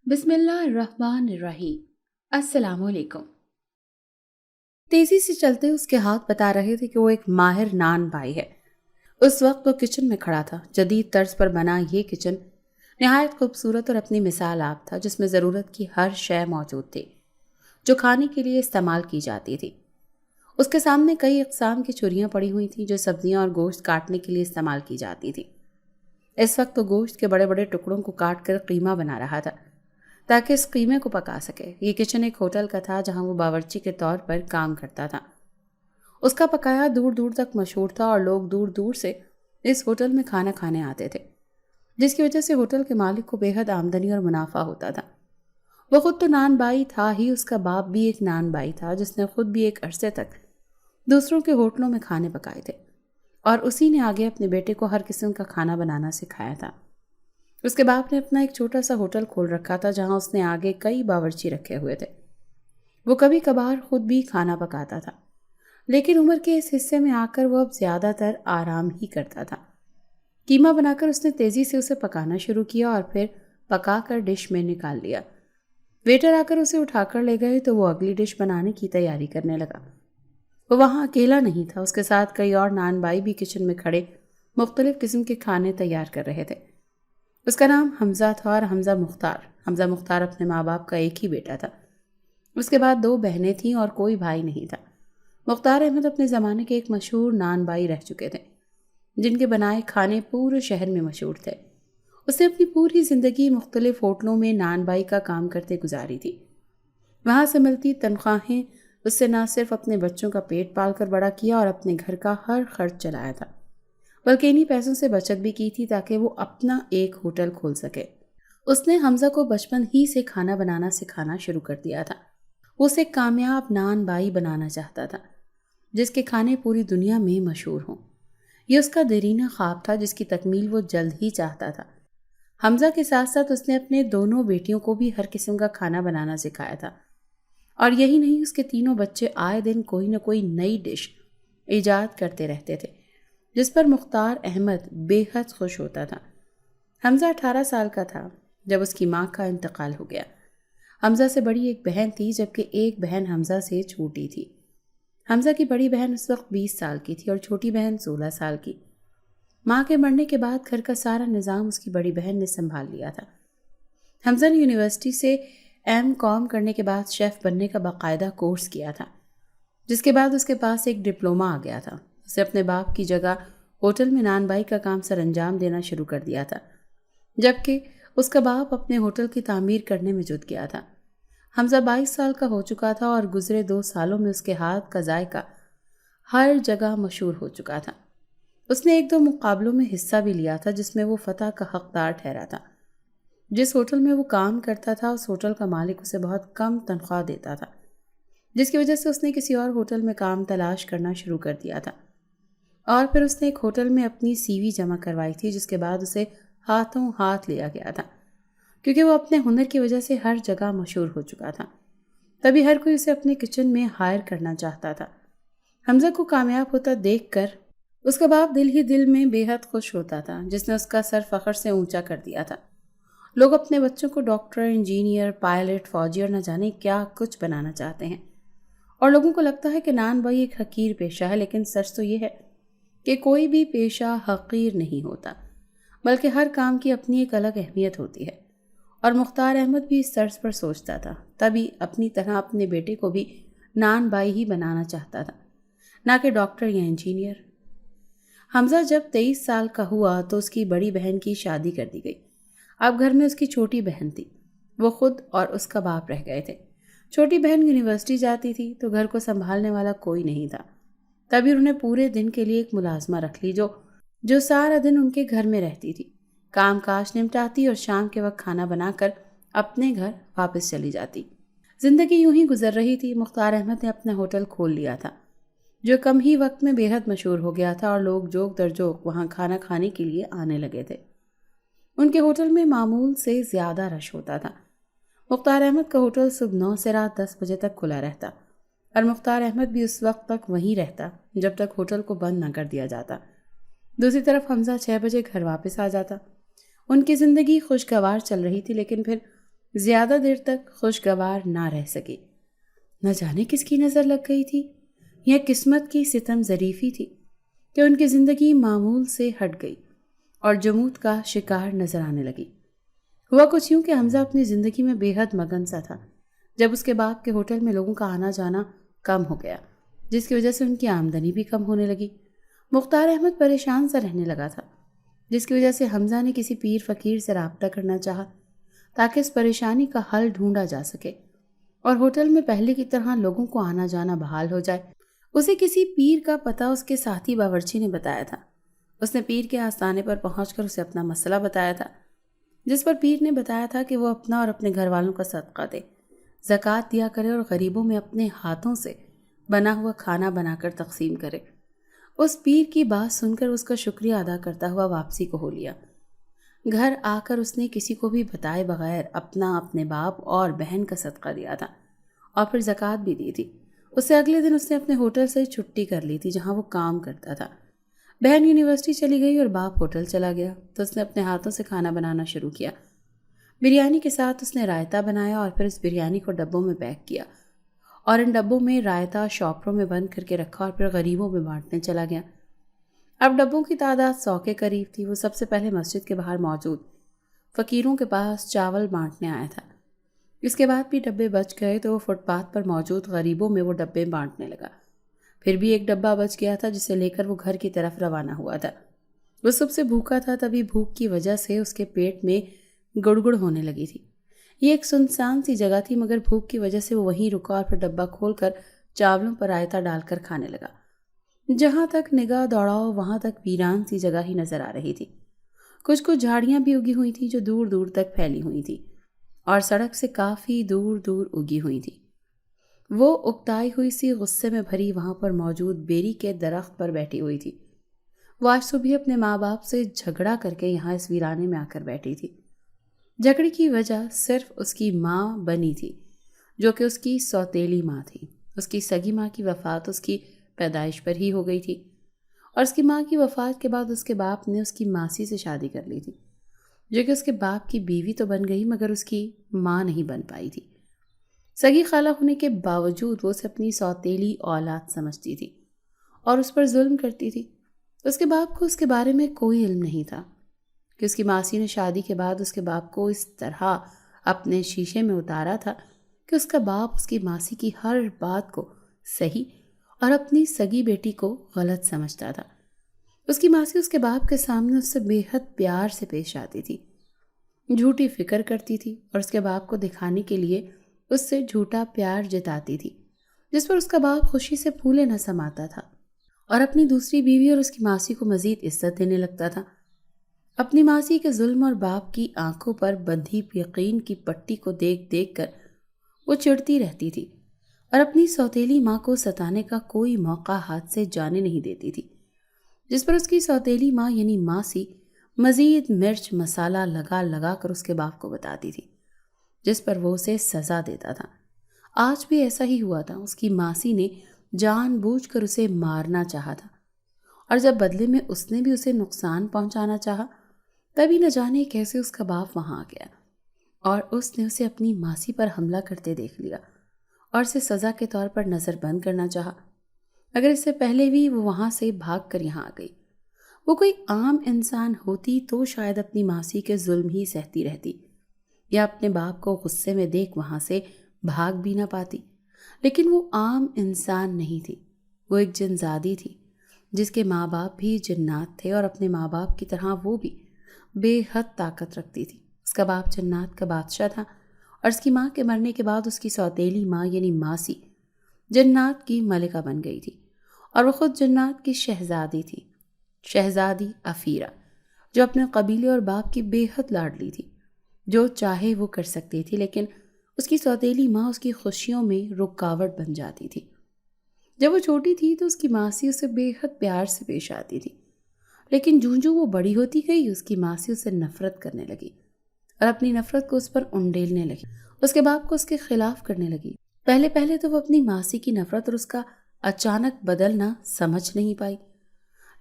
بسم اللہ الرحمن الرحیم۔ السلام علیکم۔ تیزی سے چلتے اس کے ہاتھ بتا رہے تھے کہ وہ ایک ماہر نان بائی ہے۔ اس وقت وہ کچن میں کھڑا تھا۔ جدید طرز پر بنا یہ کچن نہایت خوبصورت اور اپنی مثال آپ تھا، جس میں ضرورت کی ہر شے موجود تھی جو کھانے کے لیے استعمال کی جاتی تھی۔ اس کے سامنے کئی اقسام کی چھریاں پڑی ہوئی تھیں جو سبزیاں اور گوشت کاٹنے کے لیے استعمال کی جاتی تھی۔ اس وقت وہ گوشت کے بڑے بڑے ٹکڑوں کو کاٹ کر قیمہ بنا رہا تھا تاکہ اس قیمے کو پکا سکے۔ یہ کچن ایک ہوٹل کا تھا جہاں وہ باورچی کے طور پر کام کرتا تھا۔ اس کا پکایا دور دور تک مشہور تھا اور لوگ دور دور سے اس ہوٹل میں کھانا کھانے آتے تھے، جس کی وجہ سے ہوٹل کے مالک کو بے حد آمدنی اور منافع ہوتا تھا۔ وہ خود تو نان بائی تھا ہی، اس کا باپ بھی ایک نان بائی تھا جس نے خود بھی ایک عرصے تک دوسروں کے ہوٹلوں میں کھانے پکائے تھے، اور اسی نے آگے اپنے بیٹے کو ہر قسم کا کھانا بنانا سکھایا تھا۔ اس کے باپ نے اپنا ایک چھوٹا سا ہوٹل کھول رکھا تھا جہاں اس نے آگے کئی باورچی رکھے ہوئے تھے۔ وہ کبھی کبھار خود بھی کھانا پکاتا تھا، لیکن عمر کے اس حصے میں آ کر وہ اب زیادہ تر آرام ہی کرتا تھا۔ قیمہ بنا کر اس نے تیزی سے اسے پکانا شروع کیا اور پھر پکا کر ڈش میں نکال لیا۔ ویٹر آ کر اسے اٹھا کر لے گئے تو وہ اگلی ڈش بنانے کی تیاری کرنے لگا۔ وہ وہاں اکیلا نہیں تھا، اس کے ساتھ کئی اور نان بائی بھی کچن میں کھڑے مختلف قسم کے کھانے تیار کر رہے تھے۔ اس کا نام حمزہ تھا اور حمزہ مختار اپنے ماں باپ کا ایک ہی بیٹا تھا۔ اس کے بعد 2 بہنیں تھیں اور کوئی بھائی نہیں تھا۔ مختار احمد اپنے زمانے کے ایک مشہور نان بائی رہ چکے تھے جن کے بنائے کھانے پورے شہر میں مشہور تھے۔ اس نے اپنی پوری زندگی مختلف ہوٹلوں میں نان بائی کا کام کرتے گزاری تھی۔ وہاں سے ملتی تنخواہیں اس سے نہ صرف اپنے بچوں کا پیٹ پال کر بڑا کیا اور اپنے گھر کا ہر خرچ چلایا تھا، بلکہ انہی پیسوں سے بچت بھی کی تھی تاکہ وہ اپنا ایک ہوٹل کھول سکے۔ اس نے حمزہ کو بچپن ہی سے کھانا بنانا سکھانا شروع کر دیا تھا۔ وہ اسے کامیاب نان بائی بنانا چاہتا تھا جس کے کھانے پوری دنیا میں مشہور ہوں۔ یہ اس کا دیرینہ خواب تھا جس کی تکمیل وہ جلد ہی چاہتا تھا۔ حمزہ کے ساتھ ساتھ اس نے اپنے دونوں بیٹیوں کو بھی ہر قسم کا کھانا بنانا سکھایا تھا، اور یہی نہیں، اس کے تینوں بچے آئے دن کوئی نہ کوئی نئی ڈش ایجاد کرتے رہتے تھے جس پر مختار احمد بے حد خوش ہوتا تھا۔ حمزہ 18 سال کا تھا جب اس کی ماں کا انتقال ہو گیا۔ حمزہ سے بڑی ایک بہن تھی جبکہ ایک بہن حمزہ سے چھوٹی تھی۔ حمزہ کی بڑی بہن اس وقت 20 سال کی تھی اور چھوٹی بہن 16 سال کی۔ ماں کے مرنے کے بعد گھر کا سارا نظام اس کی بڑی بہن نے سنبھال لیا تھا۔ حمزہ نے یونیورسٹی سے M.Com کرنے کے بعد شیف بننے کا باقاعدہ کورس کیا تھا، جس کے بعد اس کے پاس ایک ڈپلومہ آ گیا تھا۔ اسے اپنے باپ کی جگہ ہوٹل میں نان بائی کا کام سر انجام دینا شروع کر دیا تھا، جبکہ اس کا باپ اپنے ہوٹل کی تعمیر کرنے میں جٹ گیا تھا۔ حمزہ 22 سال کا ہو چکا تھا اور گزرے 2 سالوں میں اس کے ہاتھ کا ذائقہ ہر جگہ مشہور ہو چکا تھا۔ اس نے 1-2 مقابلوں میں حصہ بھی لیا تھا جس میں وہ فتح کا حقدار ٹھہرا تھا۔ جس ہوٹل میں وہ کام کرتا تھا اس ہوٹل کا مالک اسے بہت کم تنخواہ دیتا تھا، جس کی وجہ سے اس نے کسی اور ہوٹل میں کام تلاش کرنا شروع کر دیا تھا، اور پھر اس نے ایک ہوٹل میں اپنی CV جمع کروائی تھی جس کے بعد اسے ہاتھوں ہاتھ لیا گیا تھا، کیونکہ وہ اپنے ہنر کی وجہ سے ہر جگہ مشہور ہو چکا تھا۔ تبھی ہر کوئی اسے اپنے کچن میں ہائر کرنا چاہتا تھا۔ حمزہ کو کامیاب ہوتا دیکھ کر اس کا باپ دل ہی دل میں بے حد خوش ہوتا تھا، جس نے اس کا سر فخر سے اونچا کر دیا تھا۔ لوگ اپنے بچوں کو ڈاکٹر، انجینئر، پائلٹ، فوجی اور نہ جانے کیا کچھ بنانا چاہتے ہیں، اور لوگوں کو لگتا ہے کہ نان بائی ایک حقیر پیشہ ہے، لیکن سچ تو یہ ہے کہ کوئی بھی پیشہ حقیر نہیں ہوتا، بلکہ ہر کام کی اپنی ایک الگ اہمیت ہوتی ہے۔ اور مختار احمد بھی اس طرز پر سوچتا تھا، تبھی اپنی طرح اپنے بیٹے کو بھی نان بائی ہی بنانا چاہتا تھا، نہ کہ ڈاکٹر یا انجینئر۔ حمزہ جب 23 سال کا ہوا تو اس کی بڑی بہن کی شادی کر دی گئی۔ اب گھر میں اس کی چھوٹی بہن تھی، وہ خود اور اس کا باپ رہ گئے تھے۔ چھوٹی بہن یونیورسٹی جاتی تھی تو گھر کو سنبھالنے والا کوئی نہیں تھا، تبھی انہوں نے پورے دن کے لیے ایک ملازمہ رکھ لی جو سارا دن ان کے گھر میں رہتی تھی، کام کاج نمٹاتی اور شام کے وقت کھانا بنا کر اپنے گھر واپس چلی جاتی۔ زندگی یوں ہی گزر رہی تھی۔ مختار احمد نے اپنا ہوٹل کھول لیا تھا جو کم ہی وقت میں بے حد مشہور ہو گیا تھا، اور لوگ جوک در جوک وہاں کھانا کھانے کے لیے آنے لگے تھے۔ ان کے ہوٹل میں معمول سے زیادہ رش ہوتا تھا۔ مختار احمد کا ہوٹل صبح 9 سے رات 10 بجے تک کھلا رہتا، اور مختار احمد بھی اس وقت تک وہیں رہتا جب تک ہوٹل کو بند نہ کر دیا جاتا۔ دوسری طرف حمزہ 6 بجے گھر واپس آ جاتا۔ ان کی زندگی خوشگوار چل رہی تھی، لیکن پھر زیادہ دیر تک خوشگوار نہ رہ سکی۔ نہ جانے کس کی نظر لگ گئی تھی، یہ قسمت کی ستم ظریفی تھی کہ ان کی زندگی معمول سے ہٹ گئی اور جمود کا شکار نظر آنے لگی۔ ہوا کچھ یوں کہ حمزہ اپنی زندگی میں بے حد مگن سا تھا جب اس کے باپ کے ہوٹل میں لوگوں کا آنا جانا کم ہو گیا، جس کی وجہ سے ان کی آمدنی بھی کم ہونے لگی۔ مختار احمد پریشان سا رہنے لگا تھا، جس کی وجہ سے حمزہ نے کسی پیر فقیر سے رابطہ کرنا چاہا تاکہ اس پریشانی کا حل ڈھونڈا جا سکے اور ہوٹل میں پہلے کی طرح لوگوں کو آنا جانا بحال ہو جائے۔ اسے کسی پیر کا پتہ اس کے ساتھی باورچی نے بتایا تھا۔ اس نے پیر کے آستانے پر پہنچ کر اسے اپنا مسئلہ بتایا تھا، جس پر پیر نے بتایا تھا کہ وہ اپنا اور اپنے گھر والوں کا صدقہ دے، زکوٰۃ دیا کرے اور غریبوں میں اپنے ہاتھوں سے بنا ہوا کھانا بنا کر تقسیم کرے۔ اس پیر کی بات سن کر اس کا شکریہ ادا کرتا ہوا واپسی کو ہو لیا۔ گھر آ کر اس نے کسی کو بھی بتائے بغیر اپنے باپ اور بہن کا صدقہ دیا تھا اور پھر زکوٰۃ بھی دی تھی۔ اس سے اگلے دن اس نے اپنے ہوٹل سے چھٹی کر لی تھی جہاں وہ کام کرتا تھا۔ بہن یونیورسٹی چلی گئی اور باپ ہوٹل چلا گیا تو اس نے اپنے ہاتھوں سے کھانا بنانا شروع کیا۔ بریانی کے ساتھ اس نے رائتہ بنایا اور پھر اس بریانی کو ڈبوں میں پیک کیا اور ان ڈبوں میں رائتہ شاپروں میں بند کر کے رکھا اور پھر غریبوں میں بانٹنے چلا گیا۔ اب ڈبوں کی تعداد 100 کے قریب تھی۔ وہ سب سے پہلے مسجد کے باہر موجود فقیروں کے پاس چاول بانٹنے آیا تھا۔ اس کے بعد بھی ڈبے بچ گئے تو وہ فٹ پاتھ پر موجود غریبوں میں وہ ڈبے بانٹنے لگا۔ پھر بھی ایک ڈبہ بچ گیا تھا جسے لے کر وہ گھر کی طرف روانہ ہوا تھا۔ وہ سب سے بھوکا تھا، تبھی بھوک کی وجہ سے اس کے پیٹ میں گڑگڑ ہونے لگی تھی۔ یہ ایک سنسان سی جگہ تھی مگر بھوک کی وجہ سے وہ وہیں رکا اور پھر ڈبہ کھول کر چاولوں پر رائتہ ڈال کر کھانے لگا۔ جہاں تک نگاہ دوڑاؤ وہاں تک ویران سی جگہ ہی نظر آ رہی تھی۔ کچھ جھاڑیاں بھی اگی ہوئی تھیں جو دور دور تک پھیلی ہوئی تھیں اور سڑک سے کافی دور دور اگی ہوئی تھیں۔ وہ اکتائی ہوئی سی غصے میں بھری وہاں پر موجود بیری کے درخت پر بیٹھی ہوئی تھی۔ وہ آج صبح اپنے ماں باپ سے جھگڑا کر کے یہاں اس ویرانے میں آ کر بیٹھی تھی۔ جھگڑے کی وجہ صرف اس کی ماں بنی تھی جو کہ اس کی سوتیلی ماں تھی۔ اس کی سگی ماں کی وفات اس کی پیدائش پر ہی ہو گئی تھی اور اس کی ماں کی وفات کے بعد اس کے باپ نے اس کی ماسی سے شادی کر لی تھی جو کہ اس کے باپ کی بیوی تو بن گئی مگر اس کی ماں نہیں بن پائی تھی۔ سگی خالہ ہونے کے باوجود وہ اسے اپنی سوتیلی اولاد سمجھتی تھی اور اس پر ظلم کرتی تھی۔ اس کے باپ کو اس کے بارے میں کوئی علم نہیں تھا کہ اس کی ماسی نے شادی کے بعد اس کے باپ کو اس طرح اپنے شیشے میں اتارا تھا کہ اس کا باپ اس کی ماسی کی ہر بات کو صحیح اور اپنی سگی بیٹی کو غلط سمجھتا تھا۔ اس کی ماسی اس کے باپ کے سامنے اس سے بے حد پیار سے پیش آتی تھی، جھوٹی فکر کرتی تھی اور اس کے باپ کو دکھانے کے لیے اس سے جھوٹا پیار جتاتی تھی جس پر اس کا باپ خوشی سے پھولے نہ سماتا تھا اور اپنی دوسری بیوی اور اس کی ماسی کو مزید عزت دینے لگتا تھا۔ اپنی ماسی کے ظلم اور باپ کی آنکھوں پر بندھی یقین کی پٹی کو دیکھ دیکھ کر وہ چڑھتی رہتی تھی اور اپنی سوتیلی ماں کو ستانے کا کوئی موقع ہاتھ سے جانے نہیں دیتی تھی، جس پر اس کی سوتیلی ماں یعنی ماسی مزید مرچ مسالہ لگا لگا کر اس کے باپ کو بتاتی تھی جس پر وہ اسے سزا دیتا تھا۔ آج بھی ایسا ہی ہوا تھا۔ اس کی ماسی نے جان بوجھ کر اسے مارنا چاہا تھا اور جب بدلے میں اس نے بھی اسے نقصان پہنچانا چاہا تبھی نہ جانے کیسے اس کا باپ وہاں آ گیا اور اس نے اسے اپنی ماسی پر حملہ کرتے دیکھ لیا اور اسے سزا کے طور پر نظر بند کرنا چاہا۔ اگر اس سے پہلے بھی وہ وہاں سے بھاگ کر یہاں آ گئی، وہ کوئی عام انسان ہوتی تو شاید اپنی ماسی کے ظلم ہی سہتی رہتی یا اپنے باپ کو غصے میں دیکھ وہاں سے بھاگ بھی نہ پاتی، لیکن وہ عام انسان نہیں تھی۔ وہ ایک جنزادی تھی جس کے ماں باپ بھی جنات تھے اور اپنے ماں باپ کی طرح وہ بھی بے حد طاقت رکھتی تھی۔ اس کا باپ جنات کا بادشاہ تھا اور اس کی ماں کے مرنے کے بعد اس کی سوتیلی ماں یعنی ماسی جنات کی ملکہ بن گئی تھی اور وہ خود جنات کی شہزادی تھی، شہزادی افیرہ، جو اپنے قبیلے اور باپ کی بے حد لاڈلی تھی۔ جو چاہے وہ کر سکتی تھی لیکن اس کی سوتیلی ماں اس کی خوشیوں میں رکاوٹ بن جاتی تھی۔ جب وہ چھوٹی تھی تو اس کی ماسی اسے بے حد پیار سے پیش آتی تھی، لیکن جوں وہ بڑی ہوتی گئی اس کی ماسی اسے نفرت کرنے لگی اور اپنی نفرت کو اس پر انڈیلنے لگی، اس کے باپ کو اس کے خلاف کرنے لگی۔ پہلے تو وہ اپنی ماسی کی نفرت اور اس کا اچانک بدلنا سمجھ نہیں پائی،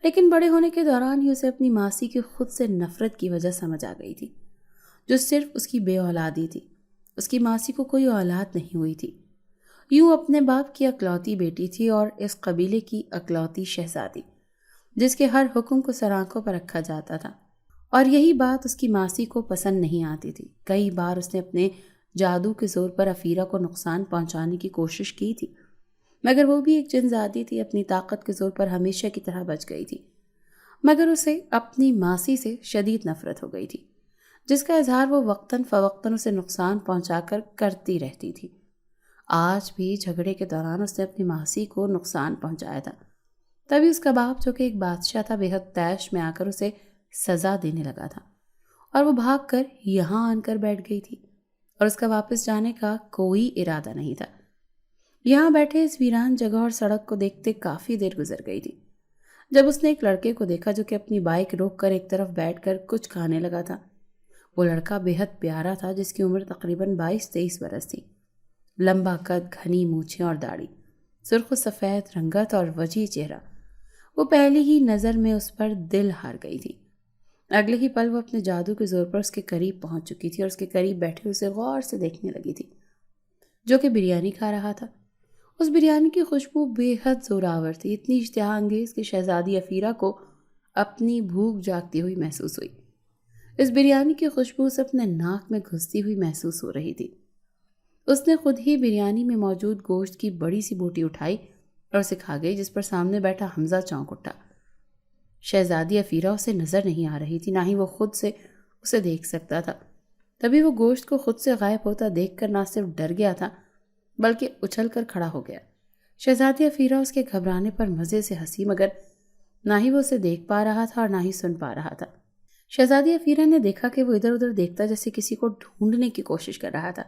لیکن بڑے ہونے کے دوران ہی اسے اپنی ماسی کی خود سے نفرت کی وجہ سمجھ آ گئی تھی جو صرف اس کی بے اولادی تھی۔ اس کی ماسی کو کوئی اولاد نہیں ہوئی تھی، یوں اپنے باپ کی اکلوتی بیٹی تھی اور اس قبیلے کی اکلوتی شہزادی، جس کے ہر حکم کو سر آنکھوں پر رکھا جاتا تھا، اور یہی بات اس کی ماسی کو پسند نہیں آتی تھی۔ کئی بار اس نے اپنے جادو کے زور پر افیرہ کو نقصان پہنچانے کی کوشش کی تھی، مگر وہ بھی ایک جن زادی تھی، اپنی طاقت کے زور پر ہمیشہ کی طرح بچ گئی تھی، مگر اسے اپنی ماسی سے شدید نفرت ہو گئی تھی، جس کا اظہار وہ وقتاً فوقتاً اسے نقصان پہنچا کر کرتی رہتی تھی۔ آج بھی جھگڑے کے دوران اس نے اپنی ماسی کو نقصان پہنچایا تھا، تبھی اس کا باپ جو کہ ایک بادشاہ تھا بے حد طیش میں آ کر اسے سزا دینے لگا تھا، اور وہ بھاگ کر یہاں آن کر بیٹھ گئی تھی، اور اس کا واپس جانے کا کوئی ارادہ نہیں تھا۔ یہاں بیٹھے اس ویران جگہ اور سڑک کو دیکھتے کافی دیر گزر گئی تھی، جب اس نے ایک لڑکے کو دیکھا جو کہ اپنی بائک روک کر ایک طرف بیٹھ کر کچھ کھانے لگا تھا۔ وہ لڑکا بے حد پیارا تھا، جس کی عمر تقریباً 22-23 برس تھی۔ لمبا قد، گھنی مونچھیں اور داڑھی، سرخ و سفید رنگت اور وجیح چہرہ۔ وہ پہلی ہی نظر میں اس پر دل ہار گئی تھی۔ اگلے ہی پل وہ اپنے جادو کے زور پر اس کے قریب پہنچ چکی تھی اور اس کے قریب بیٹھے اسے غور سے دیکھنے لگی تھی، جو کہ بریانی کھا رہا تھا۔ اس بریانی کی خوشبو بے حد زوراور تھی، اتنی اشتہا انگیز کہ شہزادی افیرہ کو اپنی بھوک جاگتی ہوئی محسوس ہوئی۔ اس بریانی کی خوشبو اسے اپنے ناک میں گھستی ہوئی محسوس ہو رہی تھی۔ اس نے خود ہی بریانی میں موجود گوشت کی بڑی سی بوٹی اٹھائی اور اسے کھا گئی، جس پر سامنے بیٹھا حمزہ چونک اٹھا۔ شہزادی افیرہ اسے نظر نہیں آ رہی تھی، نہ ہی وہ خود سے اسے دیکھ سکتا تھا۔ تبھی وہ گوشت کو خود سے غائب ہوتا دیکھ کر نہ صرف ڈر گیا تھا بلکہ اچھل کر کھڑا ہو گیا۔ شہزادی افیرہ اس کے گھبرانے پر مزے سے ہنسی، مگر نہ ہی وہ اسے دیکھ پا رہا تھا اور نہ ہی سن پا رہا تھا۔ شہزادی افیرہ نے دیکھا کہ وہ ادھر ادھر دیکھتا جیسے کسی کو ڈھونڈنے کی کوشش کر رہا تھا۔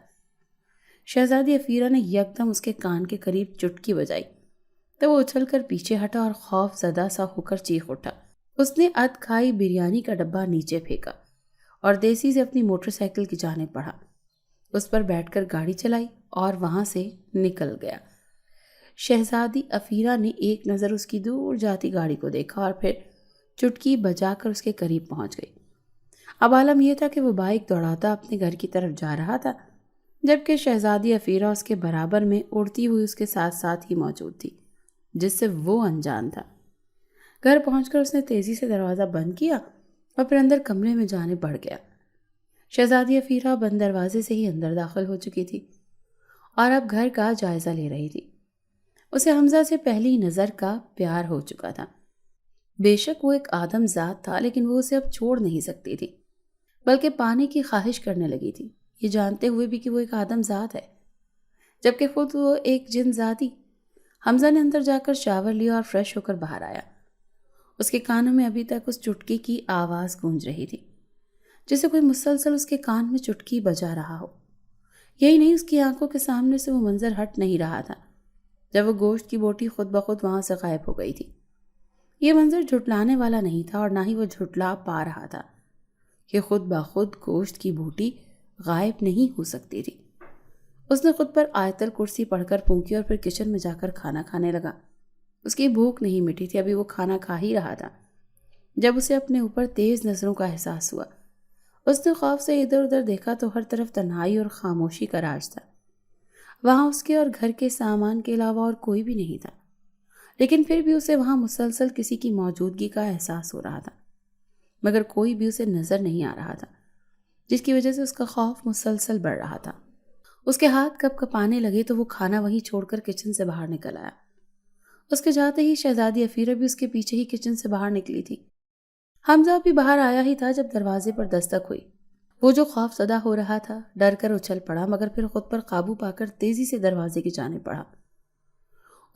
شہزادی افیرہ نے یکدم اس کے کان کے قریب چٹکی بجائی تو وہ اچھل کر پیچھے ہٹا اور خوف زدہ سا ہو کر چیخ اٹھا۔ اس نے اد کھائی بریانی کا ڈبہ نیچے پھینکا اور دیسی سے اپنی موٹر سائیکل کی جانب بڑھا، اس پر بیٹھ کر گاڑی چلائی اور وہاں سے نکل گیا۔ شہزادی افیرہ نے ایک نظر اس کی دور جاتی گاڑی کو دیکھا اور پھر چٹکی بجا کر اس کے قریب پہنچ گئی۔ اب عالم یہ تھا کہ وہ بائک دوڑاتا اپنے گھر کی طرف جا رہا تھا، جبکہ شہزادی افیرہ اس کے برابر میں اڑتی ہوئی اس کے ساتھ ساتھ ہی موجود تھی، جس سے وہ انجان تھا۔ گھر پہنچ کر اس نے تیزی سے دروازہ بند کیا اور پھر اندر کمرے میں جانے بڑھ گیا۔ شہزادی افیرہ بند دروازے سے ہی اندر داخل ہو چکی تھی اور اب گھر کا جائزہ لے رہی تھی۔ اسے حمزہ سے پہلی نظر کا پیار ہو چکا تھا۔ بے شک وہ ایک آدم ذات تھا، لیکن وہ اسے اب چھوڑ نہیں سکتی تھی، بلکہ پانے کی خواہش کرنے لگی تھی، یہ جانتے ہوئے بھی کہ وہ ایک آدم ذات ہے، جبکہ خود وہ ایک جن ذاتی۔ حمزہ نے اندر جا کر شاور لیا اور فریش ہو کر باہر آیا۔ اس کے کانوں میں ابھی تک اس چٹکی کی آواز گونج رہی تھی، جیسے کوئی مسلسل اس کے کان میں چٹکی بجا رہا ہو۔ یہی نہیں، اس کی آنکھوں کے سامنے سے وہ منظر ہٹ نہیں رہا تھا جب وہ گوشت کی بوٹی خود بخود وہاں سے غائب ہو گئی تھی۔ یہ منظر جھٹلانے والا نہیں تھا اور نہ ہی وہ جھٹلا پا رہا تھا کہ خود بخود گوشت کی بوٹی غائب نہیں ہو سکتی تھی۔ اس نے خود پر آیت الکرسی پڑھ کر پھونکی اور پھر کچن میں جا کر کھانا کھانے لگا۔ اس کی بھوک نہیں مٹی تھی، ابھی وہ کھانا کھا ہی رہا تھا جب اسے اپنے اوپر تیز نظروں کا احساس ہوا۔ اس نے خوف سے ادھر ادھر دیکھا تو ہر طرف تنہائی اور خاموشی کا راج تھا۔ وہاں اس کے اور گھر کے سامان کے علاوہ اور کوئی بھی نہیں تھا، لیکن پھر بھی اسے وہاں مسلسل کسی کی موجودگی کا احساس ہو رہا تھا، مگر کوئی بھی اسے نظر نہیں آ رہا تھا، جس کی وجہ سے اس کا خوف مسلسل بڑھ رہا تھا۔ اس کے ہاتھ کپ کپانے لگے تو وہ کھانا وہیں چھوڑ کر کچن سے باہر نکل آیا۔ اس کے جاتے ہی شہزادی افیرہ بھی اس کے پیچھے ہی کچن سے باہر نکلی تھی۔ حمزہ بھی باہر آیا ہی تھا جب دروازے پر دستک ہوئی۔ وہ جو خوف زدہ ہو رہا تھا ڈر کر اچھل پڑا، مگر پھر خود پر قابو پا کر تیزی سے دروازے کی جانب بڑھا۔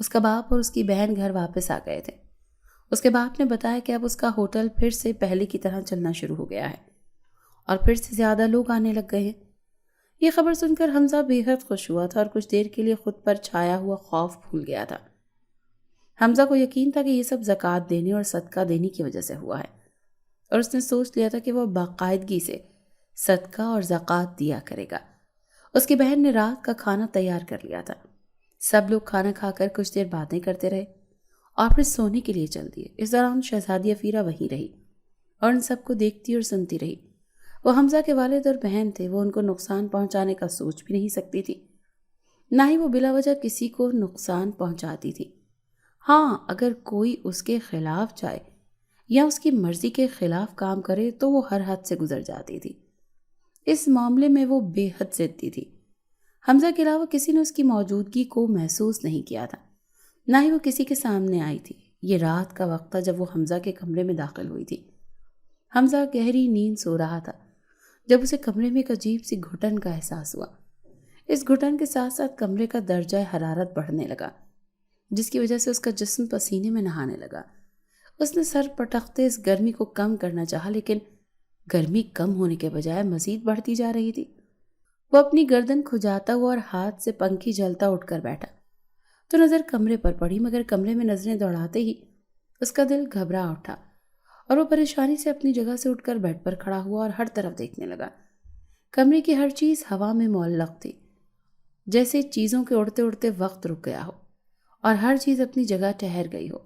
اس کا باپ اور اس کی بہن گھر واپس آ گئے تھے۔ اس کے باپ نے بتایا کہ اب اس کا ہوٹل پھر سے پہلے کی طرح چلنا شروع ہو گیا ہے اور پھر سے زیادہ لوگ آنے لگ گئے ہیں۔ یہ خبر سن کر حمزہ بے حد خوش ہوا تھا اور کچھ دیر کے لیے خود پر چھایا ہوا خوف بھول گیا تھا۔ حمزہ کو یقین تھا کہ یہ سب زکوٰۃ دینے اور صدقہ دینے کی وجہ سے ہوا ہے، اور اس نے سوچ لیا تھا کہ وہ باقاعدگی سے صدقہ اور زکوٰۃ دیا کرے گا۔ اس کی بہن نے رات کا کھانا تیار کر لیا تھا۔ سب لوگ کھانا کھا کر کچھ دیر باتیں کرتے رہے اور پھر سونے کے لیے چل دیے۔ اس دوران شہزادی افیرہ وہیں رہی اور ان سب کو دیکھتی اور سنتی رہی۔ وہ حمزہ کے والد اور بہن تھے، وہ ان کو نقصان پہنچانے کا سوچ بھی نہیں سکتی تھی، نہ ہی وہ بلا وجہ کسی کو نقصان پہنچاتی تھی۔ ہاں، اگر کوئی اس کے خلاف جائے یا اس کی مرضی کے خلاف کام کرے تو وہ ہر حد سے گزر جاتی تھی۔ اس معاملے میں وہ بے حد ضدی تھی۔ حمزہ کے علاوہ کسی نے اس کی موجودگی کو محسوس نہیں کیا تھا، نہ ہی وہ کسی کے سامنے آئی تھی۔ یہ رات کا وقت تھا جب وہ حمزہ کے کمرے میں داخل ہوئی تھی۔ حمزہ گہری نیند سو رہا تھا جب اسے کمرے میں ایک عجیب سی گھٹن کا احساس ہوا۔ اس گھٹن کے ساتھ ساتھ کمرے کا درجہ حرارت بڑھنے لگا، جس کی وجہ سے اس کا جسم پسینے میں نہانے لگا۔ اس نے سر پٹکتے اس گرمی کو کم کرنا چاہا، لیکن گرمی کم ہونے کے بجائے مزید بڑھتی جا رہی تھی۔ وہ اپنی گردن کھجاتا ہوا اور ہاتھ سے پنکھی جلتا اٹھ کر بیٹھا تو نظر کمرے پر پڑی، مگر کمرے میں نظریں دوڑاتے ہی اس کا دل گھبرا اٹھا اور وہ پریشانی سے اپنی جگہ سے اٹھ کر بیڈ پر کھڑا ہوا اور ہر طرف دیکھنے لگا۔ کمرے کی ہر چیز ہوا میں معلق تھی، جیسے چیزوں کے اڑتے اڑتے وقت رک گیا ہو اور ہر چیز اپنی جگہ ٹھہر گئی ہو۔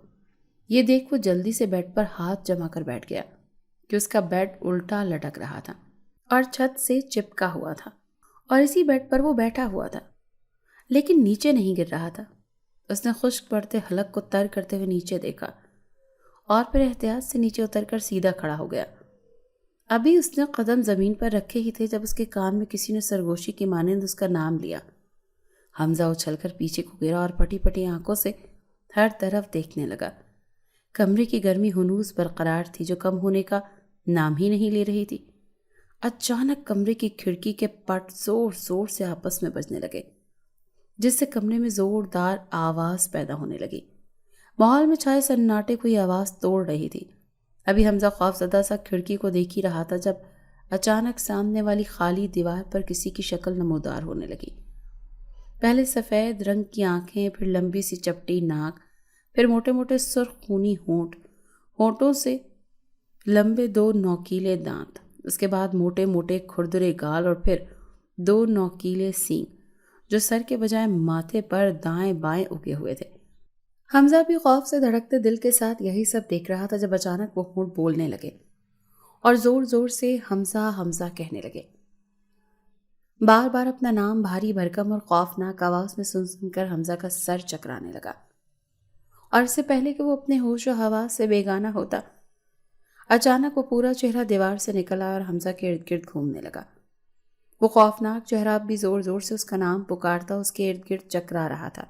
یہ دیکھ وہ جلدی سے بیڈ پر ہاتھ جما کر بیٹھ گیا کہ اس کا بیڈ الٹا لٹک رہا تھا اور چھت سے چپکا ہوا تھا، اور اسی بیڈ پر وہ بیٹھا ہوا تھا، لیکن نیچے نہیں گر رہا تھا۔ اس نے خشک پڑتے حلق کو تر کرتے ہوئے نیچے دیکھا اور پھر احتیاط سے نیچے اتر کر سیدھا کھڑا ہو گیا۔ ابھی اس نے قدم زمین پر رکھے ہی تھے جب اس کے کان میں کسی نے سرگوشی کی مانند اس کا نام لیا۔ حمزہ اچھل کر پیچھے کو گرا اور پٹی پٹی آنکھوں سے ہر طرف دیکھنے لگا۔ کمرے کی گرمی ہنوز برقرار تھی، جو کم ہونے کا نام ہی نہیں لے رہی تھی۔ اچانک کمرے کی کھڑکی کے پٹ زور زور سے آپس میں بجنے لگے، جس سے کمرے میں زوردار آواز پیدا ہونے لگی۔ ماحول میں چھائے سناٹے کو یہ آواز توڑ رہی تھی۔ ابھی حمزہ خوف زدہ سا کھڑکی کو دیکھ ہی رہا تھا جب اچانک سامنے والی خالی دیوار پر کسی کی شکل نمودار ہونے لگی۔ پہلے سفید رنگ کی آنکھیں، پھر لمبی سی چپٹی ناک، پھر موٹے موٹے سرخ خونی ہونٹ، ہونٹوں سے لمبے 2 نوکیلے دانت، اس کے بعد موٹے موٹے کھردرے گال اور پھر 2 نوکیلے سینگ جو سر کے بجائے ماتھے پر دائیں بائیں اگے ہوئے تھے۔ حمزہ بھی خوف سے دھڑکتے دل کے ساتھ یہی سب دیکھ رہا تھا جب اچانک وہ ہونٹ بولنے لگے اور زور زور سے حمزہ حمزہ کہنے لگے۔ بار بار اپنا نام بھاری بھرکم اور خوفناک آواز میں سن سن کر حمزہ کا سر چکرانے لگا، اور اس سے پہلے کہ وہ اپنے ہوش و حواس سے بیگانہ ہوتا، اچانک وہ پورا چہرہ دیوار سے نکلا اور حمزہ کے ارد گرد گھومنے لگا۔ وہ خوفناک چہرہ اب بھی زور زور سے اس کا نام پکارتا اس کے ارد گرد چکرا رہا تھا،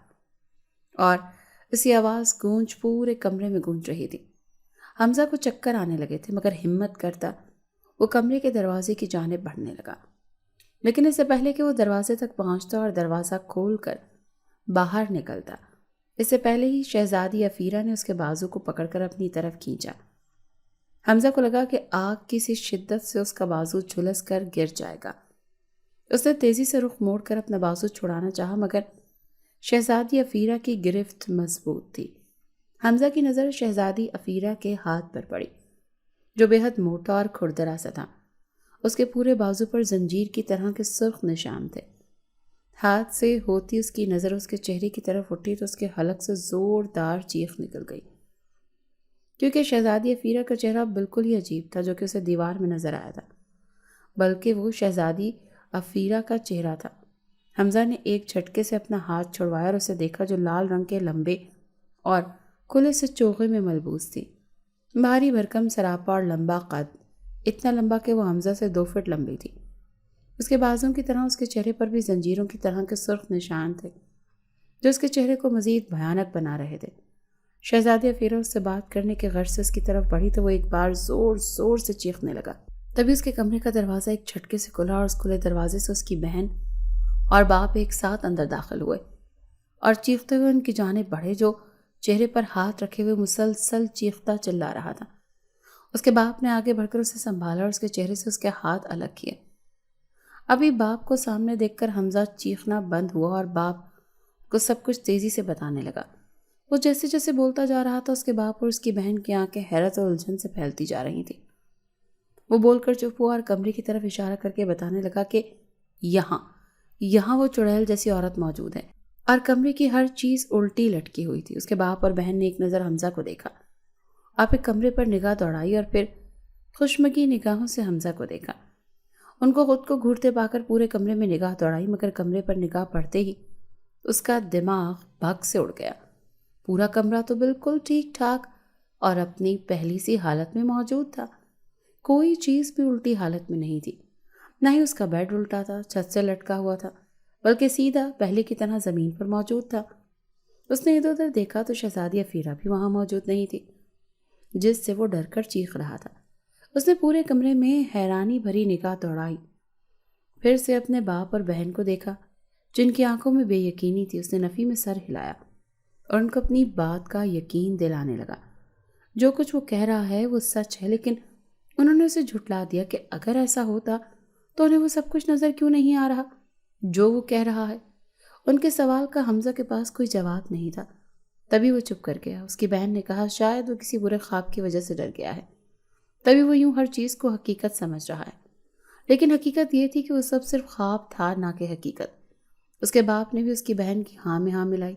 اور اسی آواز گونج پورے کمرے میں گونج رہی تھی۔ حمزہ کو چکر آنے لگے تھے، مگر ہمت کرتا وہ کمرے کے دروازے کی جانب بڑھنے لگا، لیکن اس سے پہلے کہ وہ دروازے تک پہنچتا اور دروازہ کھول کر باہر نکلتا، اس سے پہلے ہی شہزادی افیرہ نے اس کے بازو کو پکڑ کر اپنی طرف کھینچا۔ حمزہ کو لگا کہ آگ کی سی شدت سے اس کا بازو جھلس کر گر جائے گا۔ اس نے تیزی سے رخ موڑ کر اپنا بازو چھڑانا چاہا، مگر شہزادی افیرہ کی گرفت مضبوط تھی۔ حمزہ کی نظر شہزادی افیرہ کے ہاتھ پر پڑی، جو بے حد موٹا اور کھردرا سا تھا۔ اس کے پورے بازو پر زنجیر کی طرح کے سرخ نشان تھے۔ ہاتھ سے ہوتی اس کی نظر اس کے چہرے کی طرف اٹھی تو اس کے حلق سے زوردار چیخ نکل گئی، کیونکہ شہزادی افیرہ کا چہرہ بالکل ہی عجیب تھا جو کہ اسے دیوار میں نظر آیا تھا، بلکہ وہ شہزادی افیرہ کا چہرہ تھا۔ حمزہ نے ایک جھٹکے سے اپنا ہاتھ چھڑوایا اور اسے دیکھا، جو لال رنگ کے لمبے اور کھلے سے چوغے میں ملبوس تھی۔ بھاری بھرکم سراپا اور لمبا قد، اتنا لمبا کہ وہ حمزہ سے 2 فٹ لمبی تھی۔ اس کے بازوں کی طرح اس کے چہرے پر بھی زنجیروں کی طرح کے سرخ نشان تھے، جو اس کے چہرے کو مزید بھیانک بنا رہے تھے۔ شہزادی افیرہ اس سے بات کرنے کے غرض سے اس کی طرف بڑھی تو وہ ایک بار زور زور سے چیخنے لگا۔ تبھی اس کے کمرے کا دروازہ ایک جھٹکے سے کھلا اور اس کھلے دروازے سے اس کی بہن اور باپ ایک ساتھ اندر داخل ہوئے اور چیختے ہوئے ان کی جانب بڑھے، جو چہرے پر ہاتھ رکھے ہوئے مسلسل چیختا چلا رہا تھا۔ اس کے باپ نے آگے بڑھ کر اسے سنبھالا اور اس کے چہرے سے اس کے ہاتھ الگ کیے۔ ابھی باپ کو سامنے دیکھ کر حمزہ چیخنا بند ہوا اور باپ کو سب کچھ تیزی سے بتانے لگا۔ وہ جیسے جیسے بولتا جا رہا تھا، اس کے باپ اور اس کی بہن کی آنکھیں حیرت اور الجھن سے پھیلتی جا رہی تھیں۔ وہ بول کر چپ ہوا اور کمرے کی طرف اشارہ کر کے بتانے لگا کہ یہاں وہ چڑیل جیسی عورت موجود ہے، اور کمرے کی ہر چیز الٹی لٹکی ہوئی تھی۔ اس کے باپ اور بہن نے ایک نظر حمزہ کو دیکھا اور پھر کمرے پر نگاہ دوڑائی اور پھر خشمگی نگاہوں سے حمزہ کو دیکھا۔ ان کو خود کو گھورتے پا کر پورے کمرے میں نگاہ دوڑائی، مگر کمرے پر نگاہ پڑتے ہی اس کا دماغ بھگ سے اڑ گیا۔ پورا کمرہ تو بالکل ٹھیک ٹھاک اور اپنی پہلی سی حالت میں موجود تھا۔ کوئی چیز بھی الٹی حالت میں نہیں تھی، نہ ہی اس کا بیڈ الٹا تھا، چھت سے لٹکا ہوا تھا، بلکہ سیدھا پہلے کی طرح زمین پر موجود تھا۔ اس نے ادھر ادھر دیکھا تو شہزادی افیرہ بھی وہاں موجود نہیں تھی، جس سے وہ ڈر کر چیخ رہا تھا۔ اس نے پورے کمرے میں حیرانی بھری نگاہ دوڑائی، پھر سے اپنے باپ اور بہن کو دیکھا جن کی آنکھوں میں بے یقینی تھی۔ اس نے نفی میں سر ہلایا اور ان کو اپنی بات کا یقین دلانے لگا۔ جو کچھ وہ کہہ رہا ہے وہ سچ ہے، لیکن انہوں نے اسے جھٹلا دیا کہ اگر ایسا ہوتا تو انہیں وہ سب کچھ نظر کیوں نہیں آ رہا جو وہ کہہ رہا ہے۔ ان کے سوال کا حمزہ کے پاس کوئی جواب نہیں تھا۔ تبھی وہ چپ کر گیا۔ اس کی بہن نے کہا شاید وہ کسی برے خواب کی وجہ سے ڈر گیا ہے، تبھی وہ یوں ہر چیز کو حقیقت سمجھ رہا ہے۔ لیکن حقیقت یہ تھی کہ وہ سب صرف خواب تھا، نہ کہ حقیقت۔ اس کے باپ نے بھی اس کی بہن کی ہاں میں ہاں ملائی،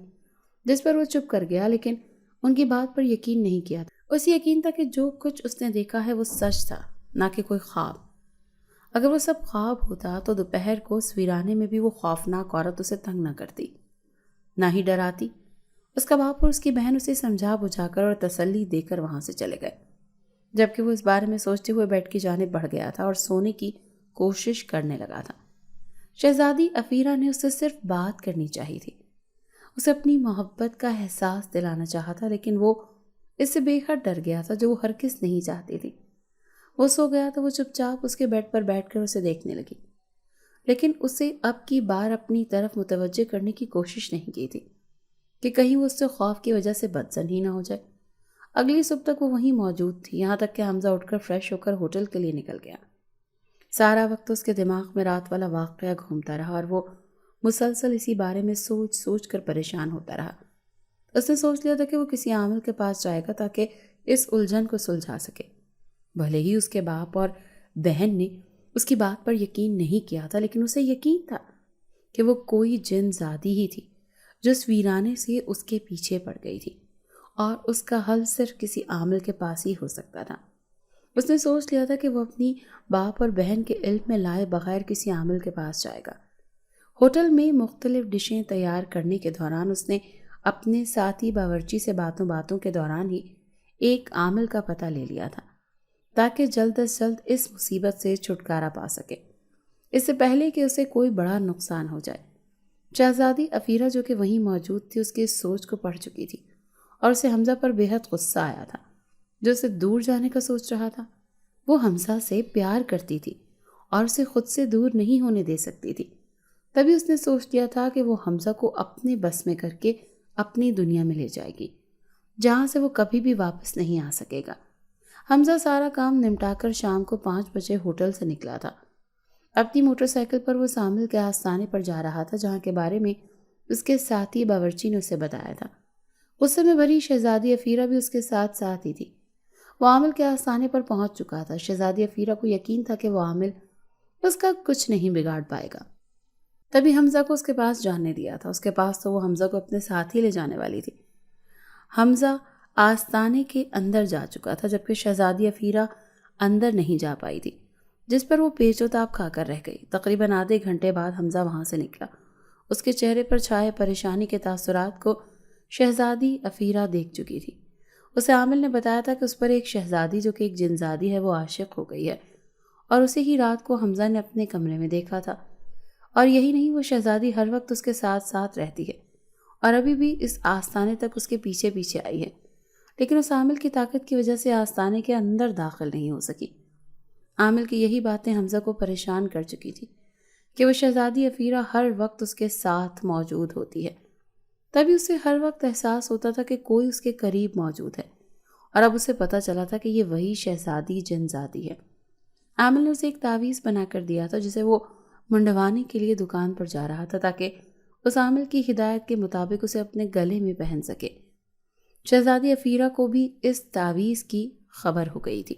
جس پر وہ چپ کر گیا، لیکن ان کی بات پر یقین نہیں کیا۔ اسے یقین تھا کہ جو کچھ اس نے دیکھا ہے وہ سچ تھا، نہ کہ کوئی خواب۔ اگر وہ سب خواب ہوتا تو دوپہر کو اس ویرانے میں بھی وہ خوفناک عورت اسے تنگ نہ کرتی، نہ ہی ڈراتی۔ اس کا باپ اور اس کی بہن اسے سمجھا بجھا کر اور تسلی دے کر وہاں سے چلے گئے، جبکہ وہ اس بارے میں سوچتے ہوئے بیڈ کی جانب بڑھ گیا تھا اور سونے کی کوشش کرنے لگا تھا۔ شہزادی افیرہ نے اسے صرف بات کرنی چاہی تھی، اسے اپنی محبت کا احساس دلانا چاہا تھا، لیکن وہ اس سے بے حد ڈر گیا تھا، جو وہ ہرگز نہیں چاہتی تھی۔ وہ سو گیا تو وہ چپ چاپ اس کے بیڈ پر بیٹھ کر اسے دیکھنے لگی، لیکن اسے اب کی بار اپنی طرف متوجہ کرنے کی کوشش نہیں کی تھی کہ کہیں وہ اس سے خوف کی وجہ سے بدظن ہی نہ ہو جائے۔ اگلی صبح تک وہ وہیں موجود تھی، یہاں تک کہ حمزہ اٹھ کر فریش ہو کر ہوٹل کے لیے نکل گیا۔ سارا وقت اس کے دماغ میں رات والا واقعہ گھومتا رہا اور وہ مسلسل اسی بارے میں سوچ سوچ کر پریشان ہوتا رہا۔ اس نے سوچ لیا تھا کہ وہ کسی عامل کے پاس جائے گا تاکہ اس الجھن کو سلجھا سکے۔ بھلے ہی اس کے باپ اور بہن نے اس کی بات پر یقین نہیں کیا تھا، لیکن اسے یقین تھا کہ وہ کوئی جن زادی ہی تھی جو اس ویرانے سے اس کے پیچھے پڑ گئی تھی، اور اس کا حل صرف کسی عامل کے پاس ہی ہو سکتا تھا۔ اس نے سوچ لیا تھا کہ وہ اپنی باپ اور بہن کے علم میں لائے بغیر کسی عامل کے پاس جائے گا۔ ہوٹل میں مختلف ڈشیں تیار کرنے کے دوران اس نے اپنے ساتھی باورچی سے باتوں باتوں کے دوران ہی ایک عامل کا پتہ لے لیا تھا، تاکہ جلد از جلد اس مصیبت سے چھٹکارا پا سکے، اس سے پہلے کہ اسے کوئی بڑا نقصان ہو جائے۔ شہزادی افیرہ جو کہ وہیں موجود تھی، اس کی اس سوچ کو پڑھ چکی تھی اور اسے حمزہ پر بے حد غصہ آیا تھا، جو اسے دور جانے کا سوچ رہا تھا۔ وہ حمزہ سے پیار کرتی تھی اور اسے خود سے دور نہیں ہونے دے سکتی تھی۔ تبھی اس نے سوچ لیا تھا کہ وہ حمزہ کو اپنے بس میں کر کے اپنی دنیا میں لے جائے گی، جہاں سے وہ کبھی بھی واپس نہیں آ سکے گا۔ حمزہ سارا کام نمٹا کر شام کو 5 بجے ہوٹل سے نکلا تھا۔ اپنی موٹر سائیکل پر وہ عامل کے آستانے پر جا رہا تھا، جہاں کے بارے میں اس کے ساتھی باورچی نے اسے بتایا تھا۔ غصے میں بھری شہزادی افیرہ بھی اس کے ساتھ ساتھ ہی تھی۔ وہ عامل کے آستانے پر پہنچ چکا تھا۔ شہزادی افیرہ کو یقین تھا کہ وہ عامل اس کا کچھ نہیں بگاڑ پائے گا، تبھی حمزہ کو اس کے پاس جانے دیا تھا۔ اس کے پاس تو وہ حمزہ کو اپنے ساتھ ہی لے جانے والی تھی۔ حمزہ آستانے کے اندر جا چکا تھا، جبکہ شہزادی افیرہ اندر نہیں جا پائی تھی، جس پر وہ پیچ و تاب کھا کر رہ گئی۔ تقریباً آدھے گھنٹے بعد حمزہ وہاں سے نکلا۔ اس کے چہرے پر چھائے پریشانی کے تاثرات کو شہزادی افیرہ دیکھ چکی تھی۔ اسے عامل نے بتایا تھا کہ اس پر ایک شہزادی جو کہ ایک جنزادی ہے وہ عاشق ہو گئی ہے، اور اسی ہی رات کو حمزہ نے اپنے کمرے میں دیکھا تھا۔ اور یہی نہیں، وہ شہزادی ہر وقت اس کے ساتھ ساتھ رہتی ہے اور ابھی بھی اس آستانے تک اس کے پیچھے پیچھے آئی ہے، لیکن اس عامل کی طاقت کی وجہ سے آستانے کے اندر داخل نہیں ہو سکی۔ عامل کی یہی باتیں حمزہ کو پریشان کر چکی تھی کہ وہ شہزادی افیرہ ہر وقت اس کے ساتھ موجود ہوتی ہے۔ تبھی اسے ہر وقت احساس ہوتا تھا کہ کوئی اس کے قریب موجود ہے، اور اب اسے پتہ چلا تھا کہ یہ وہی شہزادی جنزادی ہے۔ عامل نے اسے ایک تعویذ بنا کر دیا تھا، جسے وہ منڈوانے کے لیے دکان پر جا رہا تھا تاکہ اس عامل کی ہدایت کے مطابق اسے اپنے گلے میں پہن سکے۔ شہزادی افیرہ کو بھی اس تعویذ کی خبر ہو گئی تھی۔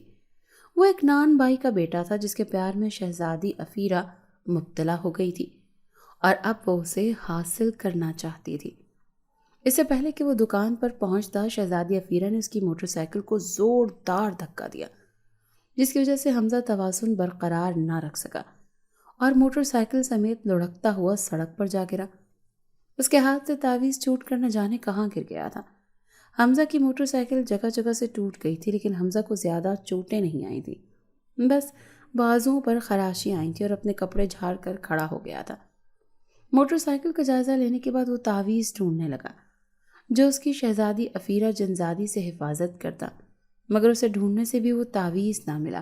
وہ ایک نان بائی کا بیٹا تھا جس کے پیار میں شہزادی افیرہ مبتلا ہو گئی تھی، اور اب وہ اسے حاصل کرنا چاہتی تھی۔ اس سے پہلے کہ وہ دکان پر پہنچتا، شہزادی افیرہ نے اس کی موٹر سائیکل کو زوردار دھکا دیا، جس کی وجہ سے حمزہ توازن برقرار نہ رکھ سکا۔ اور موٹر سائیکل سمیت لڑکتا ہوا سڑک پر جا گرا۔ اس کے ہاتھ سے تعویذ ٹوٹ کر نہ جانے کہاں گر گیا تھا۔ حمزہ کی موٹر سائیکل جگہ جگہ سے ٹوٹ گئی تھی، لیکن حمزہ کو زیادہ چوٹیں نہیں آئی تھیں، بس بازوؤں پر خراشی آئی تھی اور اپنے کپڑے جھاڑ کر کھڑا ہو گیا تھا۔ موٹر سائیکل کا جائزہ لینے کے بعد وہ تعویذ ڈھونڈنے لگا جو اس کی شہزادی افیرہ جنزادی سے حفاظت کرتا، مگر اسے ڈھونڈنے سے بھی وہ تعویذ نہ ملا۔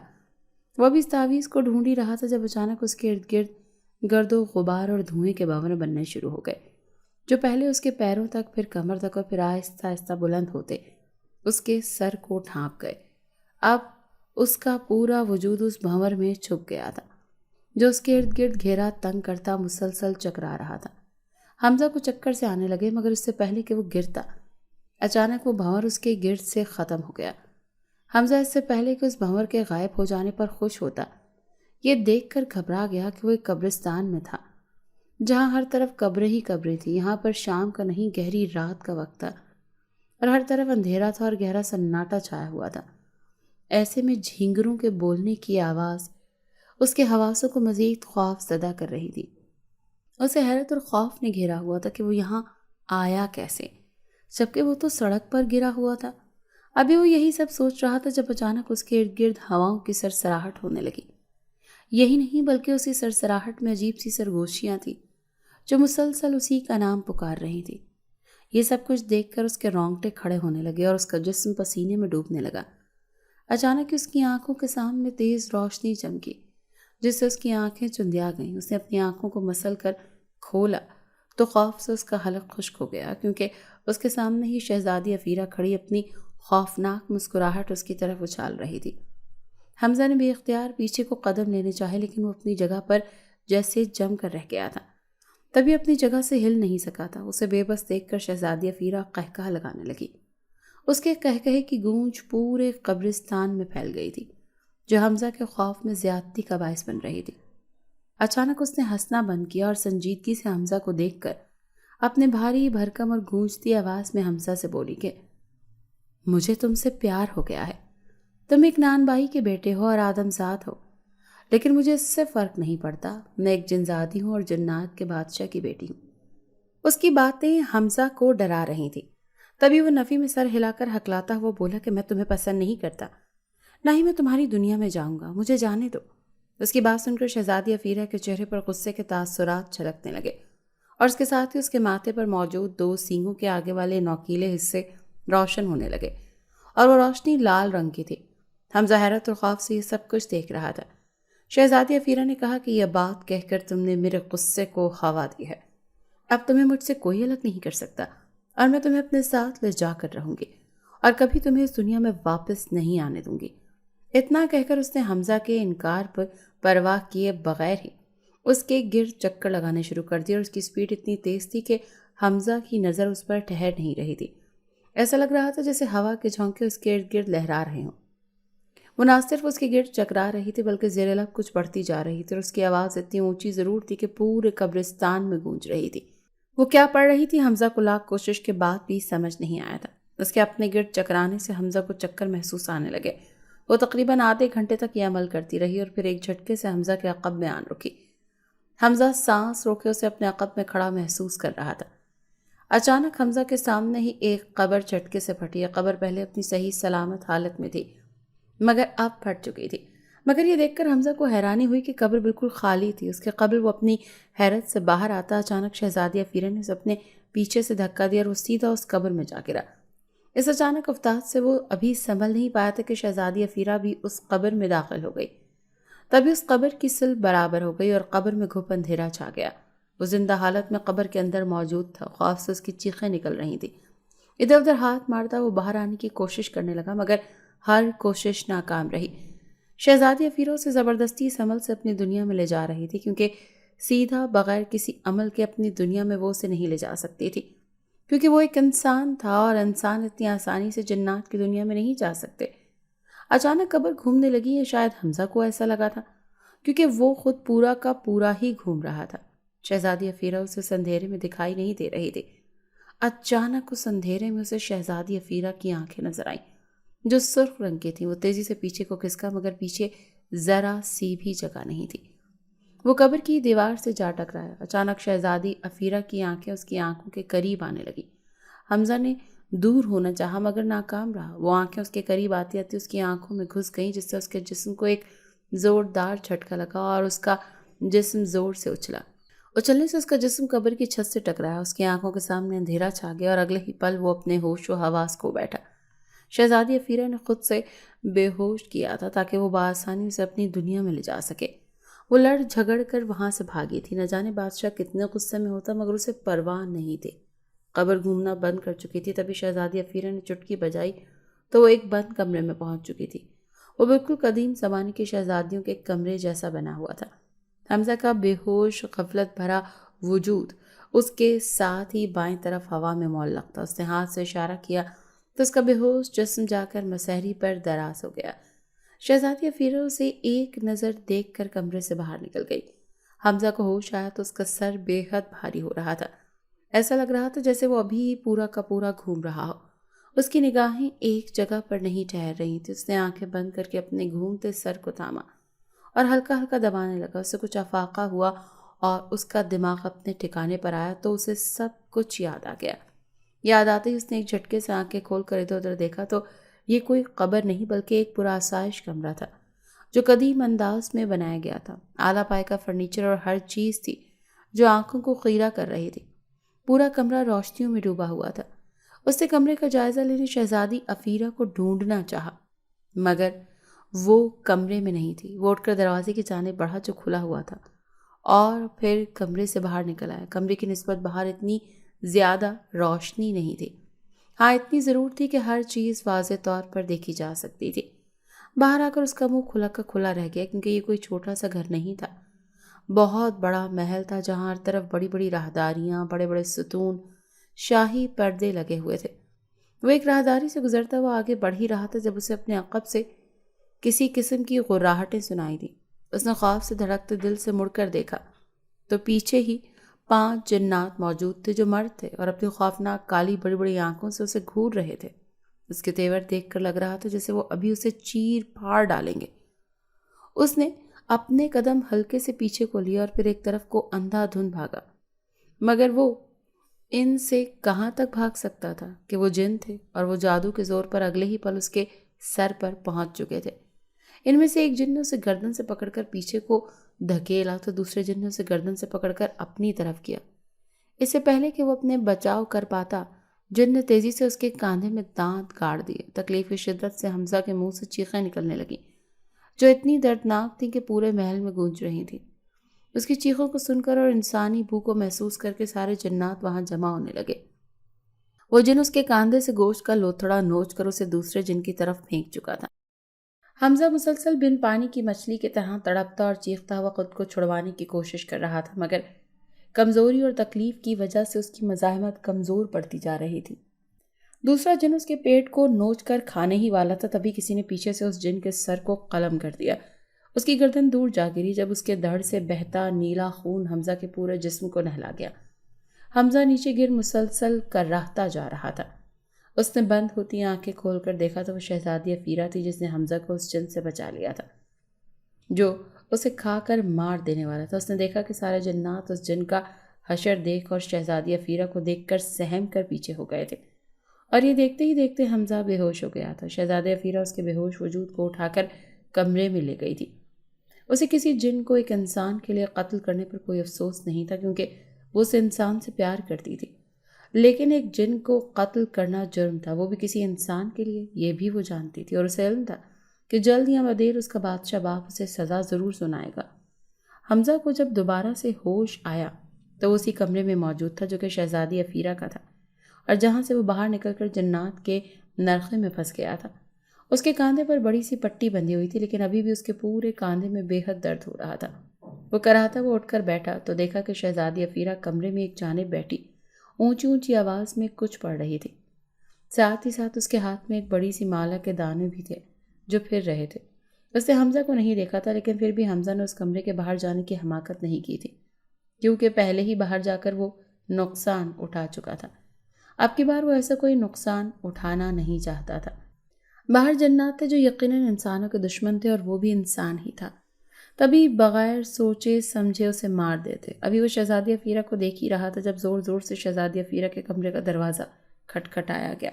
وہ بھی اس تعویذ کو ڈھونڈ ہی رہا تھا جب اچانک اس کے ارد گرد گرد و غبار اور دھوئیں کے بھنور بننے شروع ہو گئے، جو پہلے اس کے پیروں تک، پھر کمر تک اور پھر آہستہ آہستہ بلند ہوتے اس کے سر کو ڈھانپ گئے۔ اب اس کا پورا وجود اس بھنور میں چھپ گیا تھا جو اس کے ارد گرد گھیرا تنگ کرتا مسلسل چکرا رہا تھا۔ حمزہ کو چکر سے آنے لگے، مگر اس سے پہلے کہ وہ گرتا، اچانک وہ بھنور اس کے گرد سے ختم ہو گیا۔ حمزہ اس سے پہلے کہ اس بھنور کے غائب ہو جانے پر خوش ہوتا، یہ دیکھ کر گھبرا گیا کہ وہ ایک قبرستان میں تھا جہاں ہر طرف قبریں ہی قبریں تھیں۔ یہاں پر شام کا نہیں، گہری رات کا وقت تھا اور ہر طرف اندھیرا تھا اور گہرا سناٹا چھایا ہوا تھا۔ ایسے میں جھینگروں کے بولنے کی آواز اس کے حواسوں کو مزید خوف زدہ کر رہی تھی۔ اسے حیرت اور خوف نے گھیرا ہوا تھا کہ وہ یہاں آیا کیسے، جبکہ وہ تو سڑک پر گرا ہوا تھا۔ ابھی وہ یہی سب سوچ رہا تھا جب اچانک اس کے ارد گرد ہواؤں کی سرسراہٹ ہونے لگی۔ یہی نہیں بلکہ اسی سرسراہٹ میں عجیب سی سرگوشیاں تھیں جو مسلسل اسی کا نام پکار رہی تھی۔ یہ سب کچھ دیکھ کر اس کے رونگٹے کھڑے ہونے لگے اور اس کا جسم پسینے میں ڈوبنے لگا۔ اچانک اس کی آنکھوں کے سامنے تیز روشنی چمکی جس سے اس کی آنکھیں چندیا گئیں۔ اس نے اپنی آنکھوں کو مسل کر کھولا تو خوف سے اس کا حلق خشک ہو گیا، کیونکہ اس کے سامنے ہی شہزادی افیرہ کھڑی اپنی خوفناک مسکراہٹ اس کی طرف اچھال رہی تھی۔ حمزہ نے بے اختیار پیچھے کو قدم لینے چاہے، لیکن وہ اپنی جگہ پر جیسے جم کر رہ گیا تھا، تبھی اپنی جگہ سے ہل نہیں سکا تھا۔ اسے بے بس دیکھ کر شہزادی افیرہ قہقہ لگانے لگی۔ اس کے قہقہے کی گونج پورے قبرستان میں پھیل گئی تھی، جو حمزہ کے خوف میں زیادتی کا باعث بن رہی تھی۔ اچانک اس نے ہنسنا بند کیا اور سنجیدگی سے حمزہ کو دیکھ کر اپنے بھاری بھرکم اور گونجتی آواز میں حمزہ سے بولی کہ مجھے تم سے پیار ہو گیا ہے۔ تم ایک نان بائی کے بیٹے ہو اور آدم زاد ہو، لیکن مجھے اس سے فرق نہیں پڑتا۔ میں ایک جنزادی ہوں اور جنات کے بادشاہ کی بیٹی ہوں۔ اس کی باتیں حمزہ کو ڈرا رہی تھی۔ تبھی وہ نفی میں سر ہلا کر ہکلاتا ہوا بولا کہ میں تمہیں پسند نہیں کرتا، نہ ہی میں تمہاری دنیا میں جاؤں گا، مجھے جانے دو۔ اس کی بات سن کر شہزادی افیرہ کے چہرے پر غصے کے تاثرات چھلکنے لگے اور اس کے ساتھ ہی اس کے ماتھے پر موجود 2 سینگوں کے آگے والے نوکیلے حصے روشن ہونے لگے اور وہ روشنی لال رنگ کی تھی۔ حمزہ حیرت اور خوف سے یہ سب کچھ دیکھ رہا تھا۔ شہزادی افیرہ نے کہا کہ یہ بات کہہ کر تم نے میرے غصے کو ہوا دی ہے۔ اب تمہیں مجھ سے کوئی الگ نہیں کر سکتا اور میں تمہیں اپنے ساتھ لے جا کر رہوں گی اور کبھی تمہیں اس دنیا میں واپس نہیں آنے دوں گی۔ اتنا کہہ کر اس نے حمزہ کے انکار پر پرواہ کیے بغیر ہی اس کے گرد چکر لگانے شروع کر دیے اور اس کی سپیڈ اتنی تیز تھی کہ حمزہ کی نظر اس پر ٹھہر نہیں رہی تھی۔ ایسا لگ رہا تھا جیسے ہوا کے جھونکے اس کے ارد گرد لہرا رہے ہوں۔ وہ نہ صرف اس کے گرد چکرا رہی تھی بلکہ زیر لب کچھ بڑھتی جا رہی تھی اور اس کی آواز اتنی اونچی ضرور تھی کہ پورے قبرستان میں گونج رہی تھی۔ وہ کیا پڑھ رہی تھی حمزہ کو لاکھ کوشش کے بعد بھی سمجھ نہیں آیا تھا۔ اس کے اپنے گرد چکرانے سے حمزہ کو چکر محسوس آنے لگے۔ وہ تقریباً آدھے گھنٹے تک یہ عمل کرتی رہی اور پھر ایک جھٹکے سے حمزہ کے عقب میں آن رکی۔ حمزہ سانس روکے اسے اپنے عقب میں کھڑا محسوس کر رہا تھا۔ اچانک حمزہ کے سامنے ہی ایک قبر جھٹکے سے پھٹی۔ قبر پہلے اپنی صحیح سلامت حالت میں تھی مگر اب پھٹ چکی تھی۔ مگر یہ دیکھ کر حمزہ کو حیرانی ہوئی کہ قبر بالکل خالی تھی۔ اس کے قبل وہ اپنی حیرت سے باہر آتا اچانک شہزادی افیرہ نے اسے اپنے پیچھے سے دھکا دیا اور وہ سیدھا اس قبر میں جا گرا۔ اس اچانک افتاد سے وہ ابھی سنبھل نہیں پایا تھا کہ شہزادی افیرہ بھی اس قبر میں داخل ہو گئی۔ تبھی اس قبر کی سل برابر ہو گئی اور قبر میں گھپ اندھیرا چھا گیا۔ وہ زندہ حالت میں قبر کے اندر موجود تھا۔ خوف سے اس کی چیخیں نکل رہی تھیں۔ ادھر ادھر ہاتھ مارتا وہ باہر آنے کی کوشش کرنے لگا مگر ہر کوشش ناکام رہی۔ شہزادی افیرہ اسے زبردستی اس عمل سے اپنی دنیا میں لے جا رہی تھی، کیونکہ سیدھا بغیر کسی عمل کے اپنی دنیا میں وہ اسے نہیں لے جا سکتی تھی، کیونکہ وہ ایک انسان تھا اور انسان اتنی آسانی سے جنات کی دنیا میں نہیں جا سکتے۔ اچانک قبر گھومنے لگی، یہ شاید حمزہ کو ایسا لگا تھا کیونکہ وہ خود پورا کا پورا ہی گھوم رہا تھا۔ شہزادی افیرہ اسے اس اندھیرے میں دکھائی نہیں دے رہی تھی۔ اچانک اس اندھیرے میں اسے شہزادی افیرہ کی آنکھیں نظر آئیں جو سرخ رنگ کی تھیں۔ وہ تیزی سے پیچھے کو کھسکا مگر پیچھے ذرا سی بھی جگہ نہیں تھی۔ وہ قبر کی دیوار سے جا ٹکرایا۔ اچانک شہزادی افیرہ کی آنکھیں اس کی آنکھوں کے قریب آنے لگی۔ حمزہ نے دور ہونا چاہا مگر ناکام رہا۔ وہ آنکھیں اس کے قریب آتی آتی اس کی آنکھوں میں گھس گئیں، جس سے اس کے جسم کو ایک زوردار جھٹکا لگا اور اس کا جسم زور سے اچھلا۔ اچھلنے سے اس کا جسم قبر کی چھت سے ٹکرایا۔ اس کی آنکھوں کے سامنے اندھیرا چھا گیا اور اگلے ہی پل وہ اپنے ہوش و حواس کھو بیٹھا۔ شہزادی افیرہ نے خود سے بے ہوش کیا تھا تاکہ وہ بآسانی اسے اپنی دنیا میں لے جا سکے۔ وہ لڑ جھگڑ کر وہاں سے بھاگی تھی۔ نہ جانے بادشاہ کتنے غصے میں ہوتا مگر اسے پرواہ نہیں تھی۔ قبر گھومنا بند کر چکی تھی۔ تبھی شہزادی افیرہ نے چٹکی بجائی تو وہ ایک بند کمرے میں پہنچ چکی تھی۔ وہ بالکل قدیم زمانے کی شہزادیوں کے ایک کمرے جیسا بنا ہوا تھا۔ حمزہ کا بے ہوش غفلت بھرا وجود اس کے ساتھ ہی بائیں طرف ہوا میں معلق تھا۔ اس نے ہاتھ سے اشارہ کیا تو اس کا بے ہوش جسم جا کر مسہری پر دراز ہو گیا۔ شہزادی افیرہ اسے ایک نظر دیکھ کر کمرے سے باہر نکل گئی۔ حمزہ کو ہوش آیا تو اس کا سر بے حد بھاری ہو رہا تھا۔ ایسا لگ رہا تھا جیسے وہ ابھی پورا کا پورا گھوم رہا ہو۔ اس کی نگاہیں ایک جگہ پر نہیں ٹھہر رہی تھی۔ اس نے آنکھیں بند کر کے اپنے گھومتے سر کو تھاما اور ہلکا ہلکا دبانے لگا۔ اسے کچھ افاقہ ہوا اور اس کا دماغ اپنے ٹھکانے پر آیا تو اسے سب کچھ یاد آ گیا۔ یاد آتے ہی اس نے ایک جھٹکے سے آنکھیں کھول کر ادھر ادھر دیکھا تو یہ کوئی قبر نہیں بلکہ ایک پرآسائش کمرہ تھا جو قدیم انداز میں بنایا گیا تھا۔ اعلیٰ پائے کا فرنیچر اور ہر چیز تھی جو آنکھوں کو خیرہ کر رہی تھی۔ پورا کمرہ روشنیوں میں ڈوبا ہوا تھا۔ اس نے کمرے کا جائزہ لینے شہزادی افیرہ کو ڈھونڈنا چاہا مگر وہ کمرے میں نہیں تھی۔ وہ اٹھ کر دروازے کی جانب بڑھا جو کھلا ہوا تھا اور پھر کمرے سے باہر نکل آیا۔ کمرے کی نسبت باہر اتنی زیادہ روشنی نہیں تھی، ہاں اتنی ضرور تھی کہ ہر چیز واضح طور پر دیکھی جا سکتی تھی۔ باہر آ کر اس کا منہ کھلا کا کھلا رہ گیا کیونکہ یہ کوئی چھوٹا سا گھر نہیں تھا، بہت بڑا محل تھا جہاں ہر طرف بڑی بڑی راہداریاں، بڑے بڑے ستون، شاہی پردے لگے ہوئے تھے۔ وہ ایک راہداری سے گزرتا ہوا آگے بڑھ ہی رہا تھا جب اسے اپنے عقب سے کسی قسم کی غراہٹیں سنائی دیں۔ اس نے خوف سے دھڑکتے دل سے مڑ کر دیکھا تو پیچھے ہی 5 جنات موجود تھے جو مرد تھے اور اپنی خوفناک کالی بڑی بڑی آنکھوں سے اسے گھور رہے تھے۔ اس کے تیور دیکھ کر لگ رہا تھا جیسے وہ ابھی اسے چیر پھاڑ ڈالیں گے۔ اس نے اپنے قدم ہلکے سے پیچھے کو لیا اور پھر ایک طرف کو اندھا دھند بھاگا مگر وہ ان سے کہاں تک بھاگ سکتا تھا کہ وہ جن تھے اور وہ جادو کے زور پر اگلے ہی پل اس کے سر پر پہنچ چکے تھے۔ ان میں سے ایک جن نے اسے گردن سے پکڑ کر پیچھے کو دھکیلا تو دوسرے جن نے اسے گردن سے پکڑ کر اپنی طرف کیا۔ اس سے پہلے کہ وہ اپنے بچاؤ کر پاتا جن نے تیزی سے اس کے کاندھے میں دانت گاڑ دیے۔ تکلیف کی شدت سے حمزہ کے منہ سے چیخیں نکلنے لگیں جو اتنی دردناک تھیں کہ پورے محل میں گونج رہی تھیں۔ اس کی چیخوں کو سن کر اور انسانی بو کو محسوس کر کے سارے جنات وہاں جمع ہونے لگے۔ وہ جن اس کے کاندھے سے گوشت کا لوتھڑا نوچ کر اسے دوسرے جن کی طرف پھینک چکا تھا۔ حمزہ مسلسل بن پانی کی مچھلی کی طرح تڑپتا اور چیختا ہوا خود کو چھڑوانے کی کوشش کر رہا تھا مگر کمزوری اور تکلیف کی وجہ سے اس کی مزاحمت کمزور پڑتی جا رہی تھی۔ دوسرا جن اس کے پیٹ کو نوچ کر کھانے ہی والا تھا تبھی کسی نے پیچھے سے اس جن کے سر کو قلم کر دیا۔ اس کی گردن دور جا گری جب اس کے دھڑ سے بہتا نیلا خون حمزہ کے پورے جسم کو نہلا گیا۔ حمزہ نیچے گر مسلسل کرراہتا جا رہا تھا۔ اس نے بند ہوتی آنکھیں کھول کر دیکھا تو وہ شہزادی افیرہ تھی جس نے حمزہ کو اس جن سے بچا لیا تھا جو اسے کھا کر مار دینے والا تھا۔ اس نے دیکھا کہ سارے جنات اس جن کا حشر دیکھ اور شہزادی افیرہ کو دیکھ کر سہم کر پیچھے ہو گئے تھے اور یہ دیکھتے ہی دیکھتے حمزہ بے ہوش ہو گیا تھا۔ شہزادی افیرہ اس کے بے ہوش وجود کو اٹھا کر کمرے میں لے گئی تھی۔ اسے کسی جن کو ایک انسان کے لیے قتل کرنے پر کوئی افسوس نہیں تھا کیونکہ وہ اس انسان سے پیار کرتی تھی، لیکن ایک جن کو قتل کرنا جرم تھا، وہ بھی کسی انسان کے لیے، یہ بھی وہ جانتی تھی اور اسے علم تھا کہ جلد یا بدیر اس کا بادشاہ باپ اسے سزا ضرور سنائے گا۔ حمزہ کو جب دوبارہ سے ہوش آیا تو وہ اسی کمرے میں موجود تھا جو کہ شہزادی افیرہ کا تھا اور جہاں سے وہ باہر نکل کر جنات کے نرخے میں پھنس گیا تھا۔ اس کے کاندھے پر بڑی سی پٹی بندھی ہوئی تھی لیکن ابھی بھی اس کے پورے کاندھے میں بے حد درد ہو رہا تھا۔ وہ کراہتا وہ اٹھ کر بیٹھا تو دیکھا کہ شہزادی افیرہ کمرے میں ایک جانب بیٹھی اونچی اونچی آواز میں کچھ پڑھ رہی تھی۔ ساتھ ہی ساتھ اس کے ہاتھ میں ایک بڑی سی مالا کے دانے بھی تھے جو پھر رہے تھے۔ اس نے حمزہ کو نہیں دیکھا تھا لیکن پھر بھی حمزہ نے اس کمرے کے باہر جانے کی حماقت نہیں کی تھی کیونکہ پہلے ہی باہر جا کر وہ نقصان اٹھا چکا تھا۔ اب کی بار وہ ایسا کوئی نقصان اٹھانا نہیں چاہتا تھا۔ باہر جنات تھے جو یقیناً انسانوں کے دشمن تھے اور وہ بھی انسان ہی تھا۔ تبھی بغیر سوچے سمجھے اسے مار دیتے۔ ابھی وہ شہزادی افیرہ کو دیکھ ہی رہا تھا جب زور زور سے شہزادی افیرہ کے کمرے کا دروازہ کھٹکھٹایا گیا۔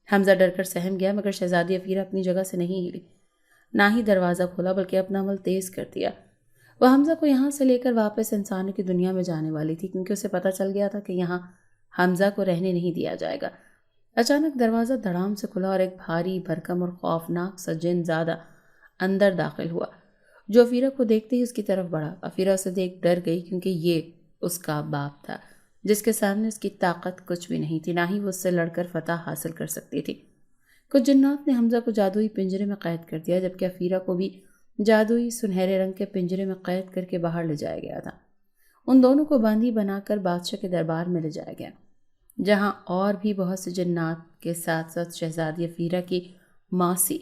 حمزہ ڈر کر سہم گیا، مگر شہزادی افیرہ اپنی جگہ سے نہیں ہلی، نہ ہی دروازہ کھولا بلکہ اپنا عمل تیز کر دیا۔ وہ حمزہ کو یہاں سے لے کر واپس انسانوں کی دنیا میں جانے والی تھی، کیونکہ اسے پتہ چل گیا تھا کہ یہاں حمزہ کو رہنے نہیں دیا جائے گا۔ اچانک دروازہ دھڑام سے کھلا اور ایک بھاری بھرکم اور خوفناک سا جن زیادہ اندر داخل ہوا، جو افیرہ کو دیکھتے ہی اس کی طرف بڑھا۔ افیرہ اسے دیکھ ڈر گئی، کیونکہ یہ اس کا باپ تھا جس کے سامنے اس کی طاقت کچھ بھی نہیں تھی، نہ ہی وہ اس سے لڑ کر فتح حاصل کر سکتی تھی۔ کچھ جنات نے حمزہ کو جادوئی پنجرے میں قید کر دیا، جبکہ افیرہ کو بھی جادوئی سنہرے رنگ کے پنجرے میں قید کر کے باہر لے جایا گیا تھا۔ ان دونوں کو بندی بنا کر بادشاہ کے دربار میں لے جایا گیا، جہاں اور بھی بہت سے جنات کے ساتھ ساتھ شہزادی افیرہ کی ماسی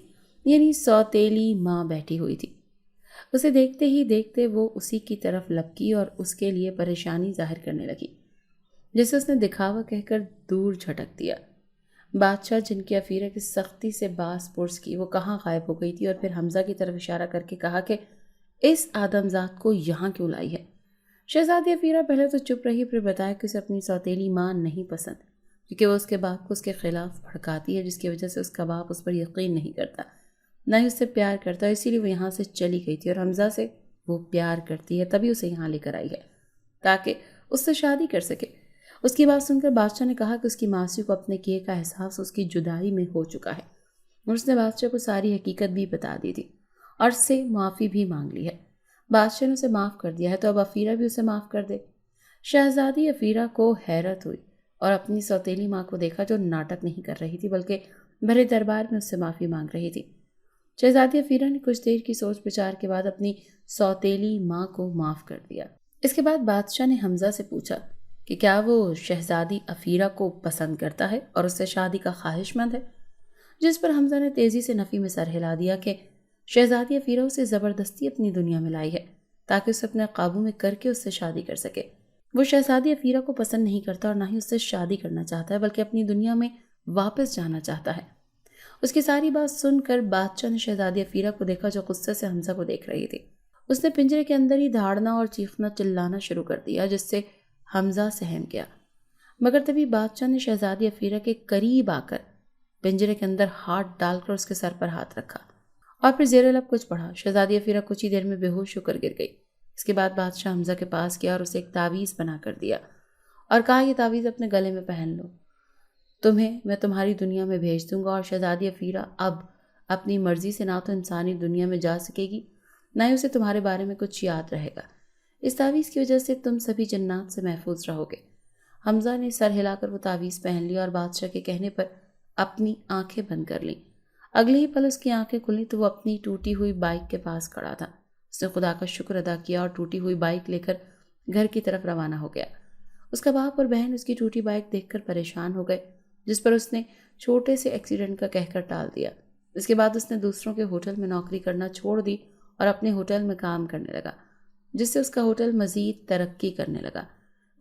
یعنی سوتیلی ماں بیٹھی ہوئی تھی۔ اسے دیکھتے ہی دیکھتے وہ اسی کی طرف لپکی اور اس کے لیے پریشانی ظاہر کرنے لگی، جسے اس نے دکھاوا کہہ کر دور جھٹک دیا۔ بادشاہ، جن کی افیرہ کی سختی سے باس پرس کی، وہ کہاں غائب ہو گئی تھی، اور پھر حمزہ کی طرف اشارہ کر کے کہا کہ اس آدم ذات کو یہاں کیوں لائی ہے؟ شہزادی افیرہ پہلے تو چپ رہی، پھر بتایا کہ اسے اپنی سوتیلی ماں نہیں پسند، کیونکہ وہ اس کے باپ کو اس کے خلاف بھڑکاتی ہے، جس کی وجہ سے اس کا باپ اس پر یقین نہیں کرتا، نہ ہی اس سے پیار کرتا، اسی لیے وہ یہاں سے چلی گئی تھی، اور حمزہ سے وہ پیار کرتی ہے، تبھی اسے یہاں لے کر آئی ہے تاکہ اس سے شادی کر سکے۔ اس کی بات سن کر بادشاہ نے کہا کہ اس کی ماسی کو اپنے کیے کا احساس اس کی جدائی میں ہو چکا ہے، اور اس نے بادشاہ کو ساری حقیقت بھی بتا دی تھی اور اس سے معافی بھی مانگ لی ہے۔ بادشاہ نے اسے معاف کر دیا ہے، تو اب افیرہ بھی اسے معاف کر دے۔ شہزادی افیرہ کو حیرت ہوئی اور اپنی سوتیلی ماں کو دیکھا، جو ناٹک نہیں کر رہی تھی بلکہ بھرے دربار میں اس سے معافی مانگ رہی تھی۔ شہزادی افیرہ نے کچھ دیر کی سوچ بچار کے بعد اپنی سوتیلی ماں کو معاف کر دیا۔ اس کے بعد بادشاہ نے حمزہ سے پوچھا کہ کیا وہ شہزادی افیرہ کو پسند کرتا ہے اور اس سے شادی کا خواہش مند ہے، جس پر حمزہ نے تیزی سے نفی میں سر ہلا دیا کہ شہزادی افیرہ اسے زبردستی اپنی دنیا میں لائی ہے تاکہ اسے اپنے قابو میں کر کے اس سے شادی کر سکے۔ وہ شہزادی افیرہ کو پسند نہیں کرتا اور نہ ہی اس سے شادی کرنا چاہتا ہے، بلکہ اپنی دنیا میں واپس جانا چاہتا ہے۔ اس کی ساری بات سن کر بادشاہ نے شہزادی افیرہ کو دیکھا، جو غصے سے حمزہ کو دیکھ رہی تھی۔ اس نے پنجرے کے اندر ہی دھاڑنا اور چیخنا چلانا شروع کر دیا، جس سے حمزہ سہم گیا، مگر تبھی بادشاہ نے شہزادی افیرہ کے قریب آ کر پنجرے کے اندر ہاتھ ڈال کر اس کے سر پر ہاتھ رکھا اور پھر زیر لب کچھ پڑھا۔ شہزادی افیرہ کچھ ہی دیر میں بے ہوش ہو کر گر گئی۔ اس کے بعد بادشاہ حمزہ کے پاس گیا اور اسے ایک تعویذ بنا کر دیا اور کہا، یہ تعویذ اپنے گلے میں پہن لو، تمہیں میں تمہاری دنیا میں بھیج دوں گا، اور شہزادی افیرہ اب اپنی مرضی سے نہ تو انسانی دنیا میں جا سکے گی، نہ ہی اسے تمہارے بارے میں کچھ یاد رہے گا۔ اس تعویذ کی وجہ سے تم سبھی جنات سے محفوظ رہو گے۔ حمزہ نے سر ہلا کر وہ تعویذ پہن لی اور بادشاہ کے کہنے پر اپنی آنکھیں بند کر لیں۔ اگلے ہی پل اس کی آنکھیں کھلیں تو وہ اپنی ٹوٹی ہوئی بائک کے پاس کھڑا تھا۔ اس نے خدا کا شکر ادا کیا اور ٹوٹی ہوئی بائک لے کر گھر کی طرف روانہ ہو گیا۔ اس کا باپ اور بہن اس کی ٹوٹی بائک دیکھ کر پریشان ہو گئے، جس پر اس نے چھوٹے سے ایکسیڈنٹ کا کہہ کر ٹال دیا۔ اس کے بعد اس نے دوسروں کے ہوٹل میں نوکری کرنا چھوڑ دی اور اپنے ہوٹل میں کام کرنے لگا، جس سے اس کا ہوٹل مزید ترقی کرنے لگا۔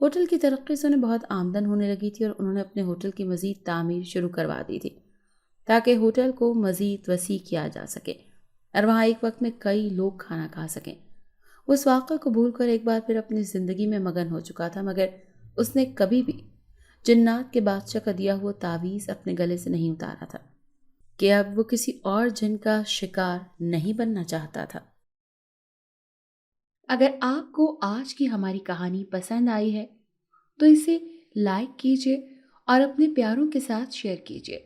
ہوٹل کی ترقی سے انہیں بہت آمدن ہونے لگی تھی اور انہوں نے اپنے ہوٹل کی مزید تعمیر شروع کروا دی تھی تاکہ ہوٹل کو مزید وسیع کیا جا سکے اور وہاں ایک وقت میں کئی لوگ کھانا کھا سکیں۔ وہ اس واقعے کو بھول کر ایک بار پھر اپنی زندگی میں مگن ہو چکا تھا، مگر اس نے کبھی بھی جنات کے بادشاہ کا دیا ہوا تعویذ اپنے گلے سے نہیں اتارا تھا کہ اب وہ کسی اور جن کا شکار نہیں بننا چاہتا تھا۔ اگر آپ کو آج کی ہماری کہانی پسند آئی ہے تو اسے لائک کیجیے اور اپنے پیاروں کے ساتھ شیئر کیجیے۔